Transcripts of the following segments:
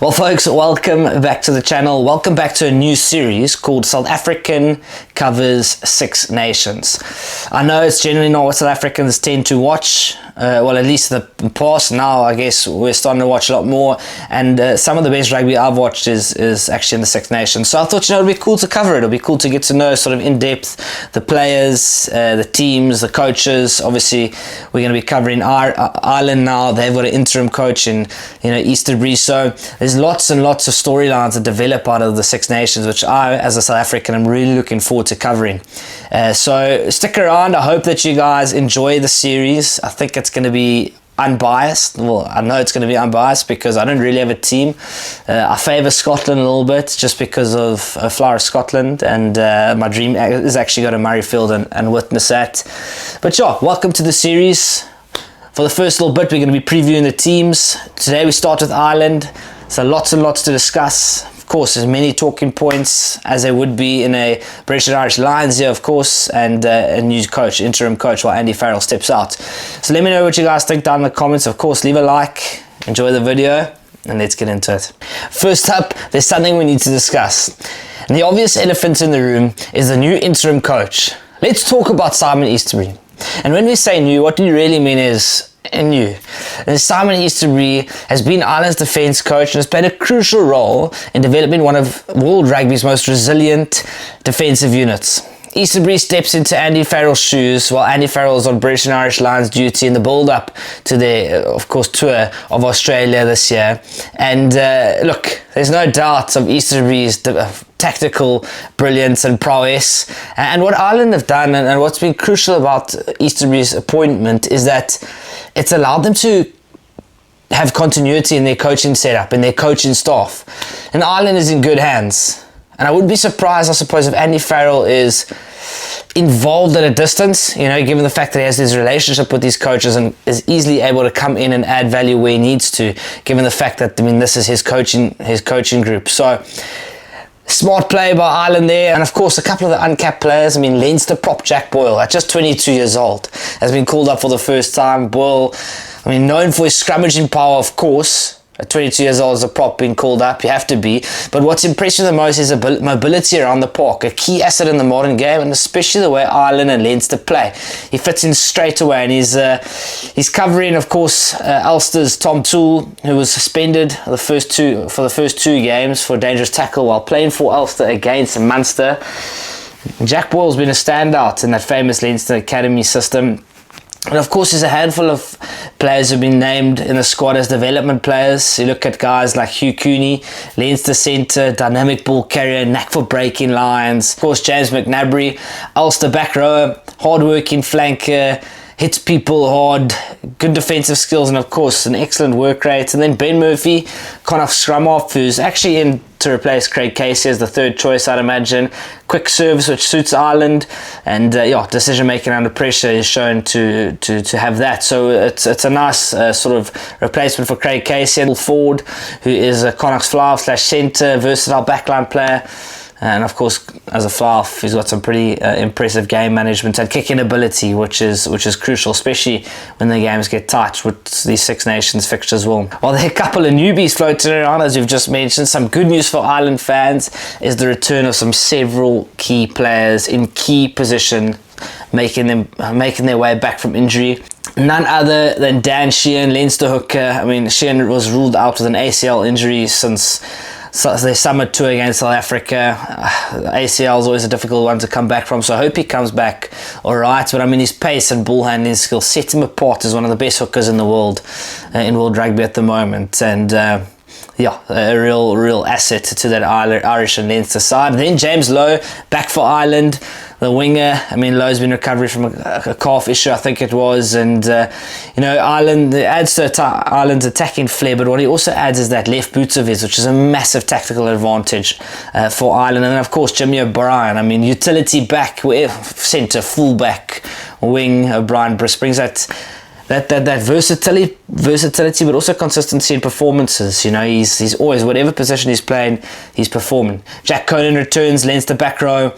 Well, folks, welcome back to the channel. Welcome back to a new series called South African Covers Six Nations. I know it's generally not what South Africans tend to watch. Well, at least in the past. Now, I guess we're starting to watch a lot more. And some of the best rugby I've watched is actually in the Six Nations. So I thought, it'd be cool to cover it. It'll be cool to get to know sort of in depth the players, the teams, the coaches. Obviously, we're going to be covering Ireland now. They've got an interim coach in Easterbury. So there's lots and lots of storylines that develop out of the Six Nations, which I, as a South African, am really looking forward to covering. So stick around. I hope that you guys enjoy the series. I think it's going to be unbiased. Well, I know it's going to be unbiased because I don't really have a team. I favour Scotland a little bit just because of Flower of Scotland, and my dream is actually go to Murrayfield and witness that. But sure, welcome to the series. For the first little bit, we're going to be previewing the teams. Today we start with Ireland. So lots and lots to discuss. Of course, there's many talking points, as there would be in a British and Irish Lions here, of course, and a new coach, interim coach, while Andy Farrell steps out. So let me know what you guys think down in the comments. Of course, leave a like, enjoy the video, and let's get into it. First up, there's something we need to discuss. And the obvious elephant in the room is the new interim coach. Let's talk about Simon Easterbury. And when we say new, what we really mean is new. And Simon Easterbury has been Ireland's defence coach and has played a crucial role in developing one of world rugby's most resilient defensive units. Easterbury steps into Andy Farrell's shoes while Andy Farrell is on British and Irish Lions duty in the build-up to their, of course, tour of Australia this year. And look, there's no doubt of Easterbury's tactical brilliance and prowess. And what Ireland have done, and what's been crucial about Easterbury's appointment, is that it's allowed them to have continuity in their coaching setup, in their coaching staff. And Ireland is in good hands. And I wouldn't be surprised, I suppose, if Andy Farrell is involved at a distance, given the fact that he has this relationship with these coaches and is easily able to come in and add value where he needs to, given the fact that, this is his coaching group. So, smart play by Ireland there. And of course, a couple of the uncapped players. Leinster prop Jack Boyle, at just 22 years old, has been called up for the first time. Boyle, known for his scrummaging power, of course. At 22 years old as a prop being called up, you have to be. But what's impressed me the most is the mobility around the park, a key asset in the modern game, and especially the way Ireland and Leinster play. He fits in straight away, and he's covering, of course, Ulster's Tom Toole, who was suspended for the first two games for a dangerous tackle while playing for Ulster against Munster. Jack Boyle's been a standout in that famous Leinster academy system. And of course, there's a handful of players who've been named in the squad as development players. You look at guys like Hugh Cooney, Leinster centre, dynamic ball carrier, knack for breaking lines. Of course, James McNabry, Ulster back rower, hard-working flanker, hits people hard, good defensive skills, and of course, an excellent work rate. And then Ben Murphy, Connacht scrum half, who's actually in to replace Craig Casey as the third choice, I'd imagine. Quick service, which suits Ireland, and decision making under pressure is shown to have that. So it's a nice sort of replacement for Craig Casey. And Ford, who is a Connacht's fly/centre, versatile backline player. And of course, as a fly-off, he's got some pretty impressive game management and kicking ability, which is crucial, especially when the games get tight, which these Six Nations fixtures will. While there are a couple of newbies floating around, as we've just mentioned, some good news for Ireland fans is the return of several key players in key position, making their way back from injury. None other than Dan Sheehan, Leinster hooker. Sheehan was ruled out with an ACL injury since their summer tour against South Africa. ACL is always a difficult one to come back from, so I hope he comes back alright. But his pace and ball handling skills set him apart as one of the best hookers in the world, in world rugby at the moment. And a real asset to that Irish and Leinster side. Then James Lowe, back for Ireland, the winger. Lowe's been recovering from a calf issue, I think it was, and Ireland adds to Ireland's attacking flair, but what he also adds is that left boot of his, which is a massive tactical advantage for Ireland. And then of course Jimmy O'Brien, utility back, centre, fullback, wing. O'Brien brings that versatility, but also consistency in performances. He's always, whatever position he's playing, he's performing. Jack Conan returns, Leinster back row.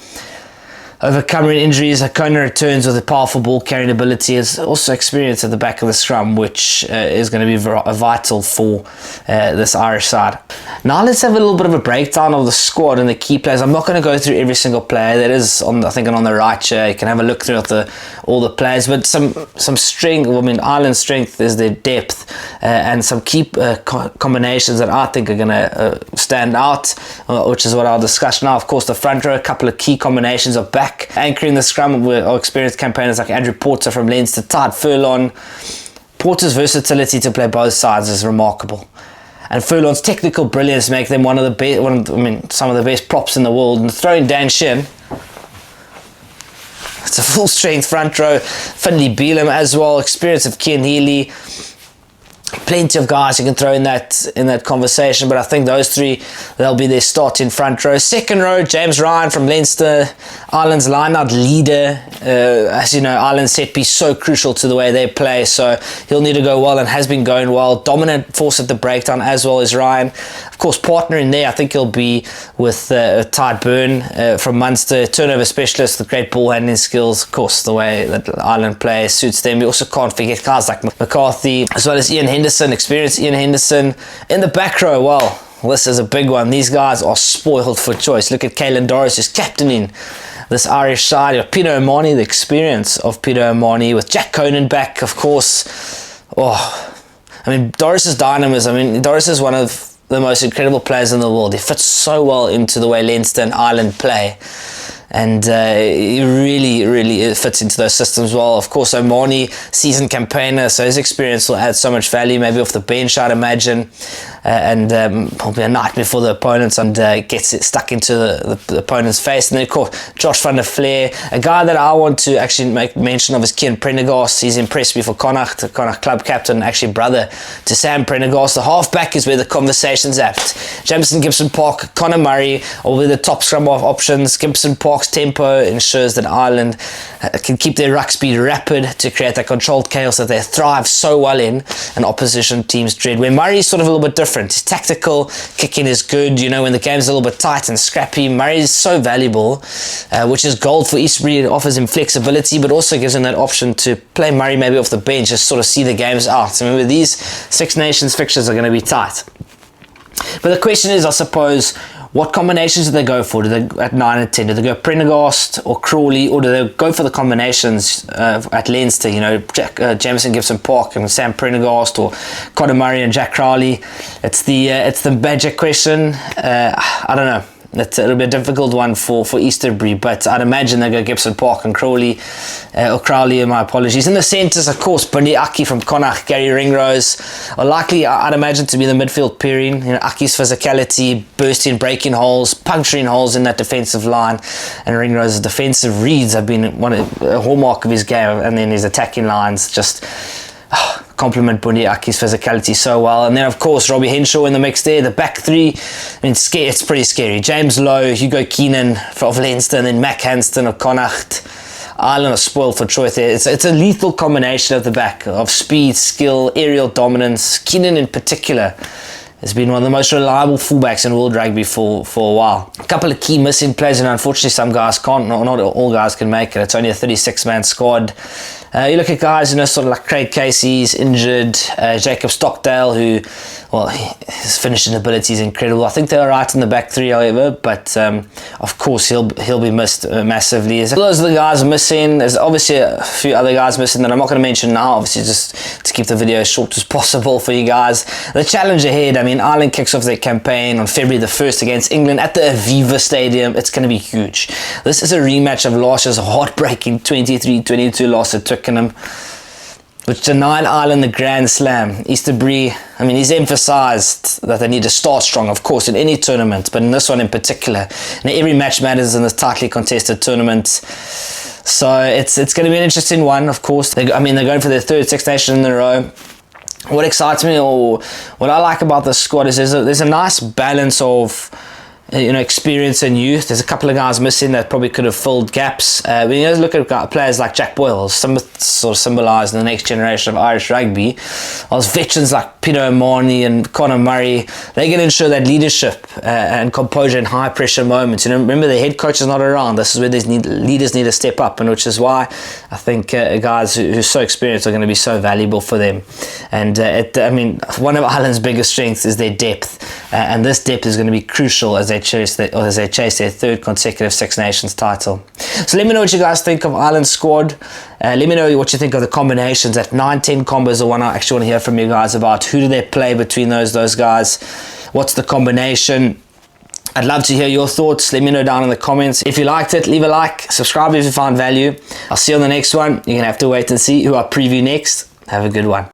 Overcoming injuries, O'Connor returns with a powerful ball carrying ability. Has also experience at the back of the scrum, which is going to be vital for this Irish side. Now let's have a little bit of a breakdown of the squad and the key players. I'm not going to go through every single player. That is on, I think, on the right here. You can have a look through all the players, but some strength. I mean, Ireland's strength is their depth and some key combinations that I think are going to stand out, which is what I'll discuss now. Of course, the front row, a couple of key combinations are back. Anchoring the scrum are experienced campaigners like Andrew Porter from Leinster, Tide Furlong. Porter's versatility to play both sides is remarkable. And Furlong's technical brilliance make them some of the best props in the world. And throwing Dan Sheehan, it's a full strength front row. Finlay Beelum as well, experience of Cian Healy. Plenty of guys you can throw in that conversation, but I think those three, they'll be their starting front row. Second row, James Ryan from Leinster, Ireland's line-out leader. As you know, Ireland's set piece so crucial to the way they play, so he'll need to go well and has been going well. Dominant force at the breakdown as well as Ryan. Of course, partner in there, I think he'll be with Tide Byrne from Munster, turnover specialist with great ball handling skills. Of course, the way that Ireland play suits them. We also can't forget guys like McCarthy, as well as Ian Henderson, experienced Ian Henderson. In the back row, well, this is a big one. These guys are spoiled for choice. Look at Caelan Doris, who's captaining this Irish side. You have Peter O'Mahony, the experience of Peter O'Mahony, with Jack Conan back, of course. Doris's dynamism. Doris is one of the most incredible players in the world. He fits so well into the way Leinster and Ireland play. And he really fits into those systems well. Of course, O'Mahony, seasoned campaigner, so his experience will add so much value, maybe off the bench, I'd imagine. Probably a nightmare for the opponents and gets it stuck into the opponent's face. And then, of course, Josh van der Flair, a guy that I want to actually make mention of is Cian Prendergast. He's impressed me for Connacht, the Connacht club captain, actually brother to Sam Prendergast. The halfback is where the conversation's at. Jamison Gibson Park, Conor Murray will be the top scrum half options. Gibson Park's tempo ensures that Ireland can keep their ruck speed rapid to create that controlled chaos that they thrive so well in and opposition teams dread. Where Murray's sort of a little bit different. His tactical kicking is good, when the game's a little bit tight and scrappy. Murray's so valuable, which is gold for Eastbury. It offers him flexibility, but also gives him that option to play Murray maybe off the bench, just sort of see the games out. Remember, these Six Nations fixtures are going to be tight. But the question is, I suppose, what combinations do they go for? Do they at 9 and 10? Do they go Prendergast or Crawley, or do they go for the combinations at Leinster? Jamison Gibson Park and Sam Prendergast, or Conor Murray and Jack Crowley. It's the magic question. I don't know. It'll be a difficult one for Easterbury, but I'd imagine they go Gibson Park and Crowley, my apologies. In the centres, of course, Bundy Aki from Connacht, Gary Ringrose are likely, I'd imagine, to be the midfield pairing. Aki's physicality, bursting, breaking holes, puncturing holes in that defensive line, and Ringrose's defensive reads have been a hallmark of his game, and then his attacking lines just complement Bundy Aki's physicality so well. And then, of course, Robbie Henshaw in the mix there. The back three, it's pretty scary. James Lowe, Hugo Keenan of Leinster, and then Mac Hanston of Connacht. Ireland are spoiled for choice there. It's a lethal combination at the back of speed, skill, aerial dominance. Keenan in particular has been one of the most reliable fullbacks in world rugby for a while. A couple of key missing players, and unfortunately some guys can't, not all guys can make it. It's only a 36-man squad. You look at guys, sort of like Craig Casey's injured, Jacob Stockdale, who, his finishing ability is incredible. I think they're right in the back three, however, but of course he'll be missed massively. Those are the guys missing. There's obviously a few other guys missing that I'm not going to mention now, obviously just to keep the video as short as possible for you guys. The challenge ahead, Ireland kicks off their campaign on February the 1st against England at the Aviva Stadium. It's going to be huge. This is a rematch of last year's heartbreaking 23-22 loss at Twickenham, which denied Ireland the Grand Slam. Easterbury, he's emphasised that they need to start strong, of course, in any tournament, but in this one in particular. And every match matters in this tightly contested tournament. So it's going to be an interesting one, of course. They're going for their third Six Nations in a row. What excites me, or what I like about this squad, is there's a nice balance of experience and youth. There's a couple of guys missing that probably could have filled gaps. When you look at players like Jack Boyle, some sort of symbolising the next generation of Irish rugby, whilst veterans like Peter O'Mahony and Conor Murray, they can ensure that leadership and composure in high pressure moments. Remember, the head coach is not around. This is where leaders need to step up, and which is why I think guys who are so experienced are going to be so valuable for them. And one of Ireland's biggest strengths is their depth, and this depth is going to be crucial as they chase their third consecutive Six Nations title. So let me know what you guys think of Ireland's squad. Let me know what you think of the combinations. At 9-10 combos, the one I actually want to hear from you guys about. Who do they play between those guys? What's the combination? I'd love to hear your thoughts. Let me know down in the comments. If you liked it, leave a like. Subscribe if you found value. I'll see you on the next one. You're going to have to wait and see who I preview next. Have a good one.